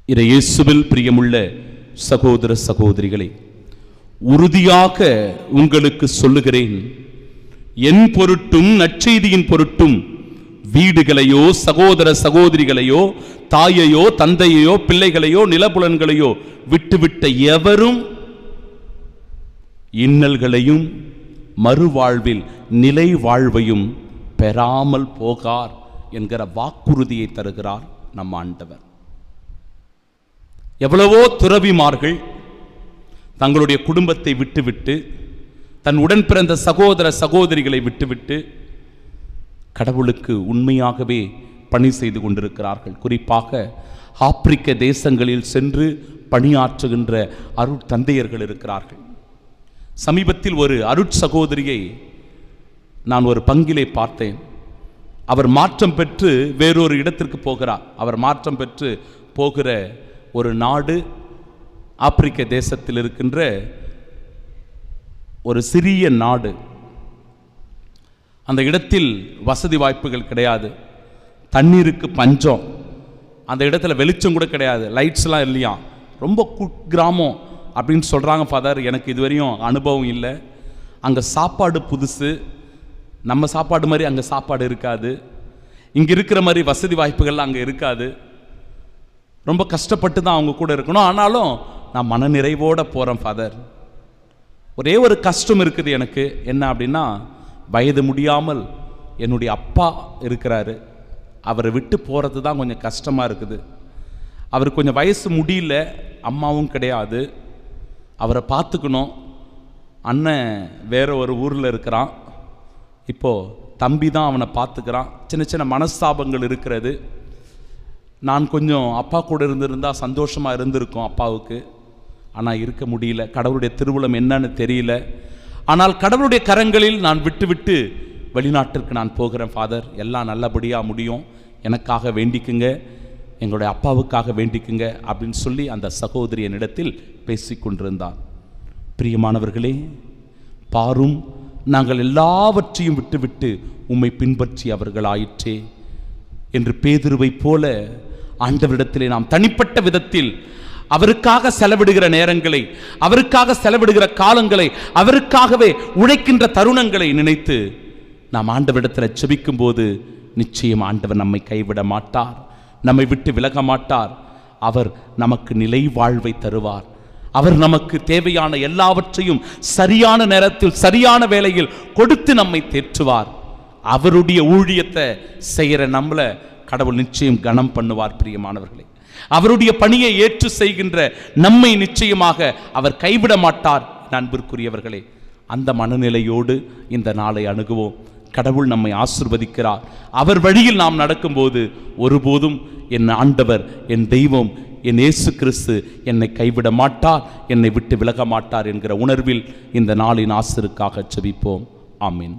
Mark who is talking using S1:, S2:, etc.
S1: இயேசுவில் பிரியமுள்ள சகோதர சகோதரிகளே, உறுதியாக உங்களுக்கு சொல்லுகிறேன், என் பொருட்டும் நற்செய்தியின் பொருட்டும் வீடுகளையோ சகோதர சகோதரிகளையோ தாயையோ தந்தையோ பிள்ளைகளையோ நிலபுலன்களையோ விட்டுவிட்ட எவரும் இன்னல்களையும் மறுவாழ்வில் நிலை வாழ்வையும் பெறாமல் போகார் என்கிற வாக்குறுதியை தருகிறார் நம் ஆண்டவர். எவ்வளவோ துறவிமார்கள் தங்களுடைய குடும்பத்தை விட்டுவிட்டு தன் உடன் பிறந்த சகோதர சகோதரிகளை விட்டுவிட்டு கடவுளுக்கு உண்மையாகவே பணி செய்து கொண்டிருக்கிறார்கள். குறிப்பாக ஆப்பிரிக்க தேசங்களில் சென்று பணியாற்றுகின்ற அருட்தந்தையர்கள் இருக்கிறார்கள். சமீபத்தில் ஒரு அருட்சகோதரியை நான் ஒரு பங்கிலே பார்த்தேன். அவர் மாற்றம் பெற்று வேறொரு இடத்திற்கு போகிறார். அவர் மாற்றம் பெற்று போகிற ஒரு நாடு ஆப்பிரிக்க தேசத்தில் இருக்கின்ற ஒரு சிறிய நாடு. அந்த இடத்தில் வசதி வாய்ப்புகள் கிடையாது, தண்ணீருக்கு பஞ்சம், அந்த இடத்துல வெளிச்சம் கூட கிடையாது, லைட்ஸ்லாம் இல்லையா, ரொம்ப குக்கிராமம் அப்படின்னு சொல்கிறாங்க ஃபாதர். எனக்கு இதுவரையும் அனுபவம் இல்லை. அங்கே சாப்பாடு புதுசு, நம்ம சாப்பாடு மாதிரி அங்கே சாப்பாடு இருக்காது, இங்கே இருக்கிற மாதிரி வசதி வாய்ப்புகள்லாம் அங்கே இருக்காது. ரொம்ப கஷ்டப்பட்டு தான் அவங்க கூட இருக்கணும். ஆனாலும் நான் மனநிறைவோடு போகிறேன் ஃபாதர். ஒரே ஒரு கஷ்டம் இருக்குது எனக்கு, என்ன அப்படின்னா, வயது முடியாமல் என்னுடைய அப்பா இருக்கிறாரு. அவரை விட்டு போகிறது தான் கொஞ்சம் கஷ்டமாக இருக்குது. அவருக்கு கொஞ்சம் வயசு முடியல, அம்மாவும் கிடையாது, அவரை பார்த்துக்கணும். அண்ணன் வேற ஒரு ஊரில் இருக்கிறான், இப்போது தம்பி தான் அவனை பார்த்துக்கிறான். சின்ன சின்ன மனஸ்தாபங்கள் இருக்கிறது. நான் கொஞ்சம் அப்பா கூட இருந்திருந்தால் சந்தோஷமாக இருந்திருக்கும் அப்பாவுக்கு. ஆனால் இருக்க முடியல. கடவுளுடைய திருவுளம் என்னன்னு தெரியல. ஆனால் கடவுளுடைய கரங்களில் நான் விட்டு வெளிநாட்டிற்கு நான் போகிறேன் ஃபாதர். எல்லாம் நல்லபடியாக முடியும், எனக்காக வேண்டிக்குங்க, எங்களுடைய அப்பாவுக்காக வேண்டிக்குங்க அப்படின்னு சொல்லி அந்த சகோதரி என்னிடத்தில் பேசி கொண்டிருந்தார். பிரியமானவர்களே, பாரும், நாங்கள் எல்லாவற்றையும் விட்டுவிட்டு உம்மை பின்பற்றி அவர்கள் ஆயிற்றே என்று பேதுருவை போல ஆண்டவரிடத்திலே நாம் தனிப்பட்ட விதத்தில் அவருக்காக செலவிடுகிற நேரங்களை, அவருக்காக செலவிடுகிற காலங்களை, அவருக்காகவே உழைக்கின்ற தருணங்களை நினைத்து நாம் ஆண்டவரிடத்தில் செபிக்கும் போது நிச்சயம் ஆண்டவர் நம்மை கைவிட மாட்டார், நம்மை விட்டு விலக மாட்டார். அவர் நமக்கு நிலை வாழ்வை தருவார். அவர் நமக்கு தேவையான எல்லாவற்றையும் சரியான நேரத்தில் சரியான வேளையில் கொடுத்து நம்மை தேற்றுவார். அவருடைய ஊழியத்தை செய்கிற நம்மளை கடவுள் நிச்சயம் கனம் பண்ணுவார். பிரியமானவர்களே, அவருடைய பணியை ஏற்று செய்கின்ற நம்மை நிச்சயமாக அவர் கைவிட மாட்டார். அன்பிற்குரியவர்களே, அந்த மனநிலையோடு இந்த நாளை அணுகுவோம். கடவுள் நம்மை ஆசீர்வதிக்கிறார். அவர் வழியில் நாம் நடக்கும்போது ஒருபோதும் என் ஆண்டவர், என் தெய்வம், என் இயேசு கிறிஸ்து என்னை கைவிட மாட்டார், என்னை விட்டு விலக மாட்டார் என்கிற உணர்வில் இந்த நாளின் ஆசிருக்காக செபிப்போம். ஆமீன்.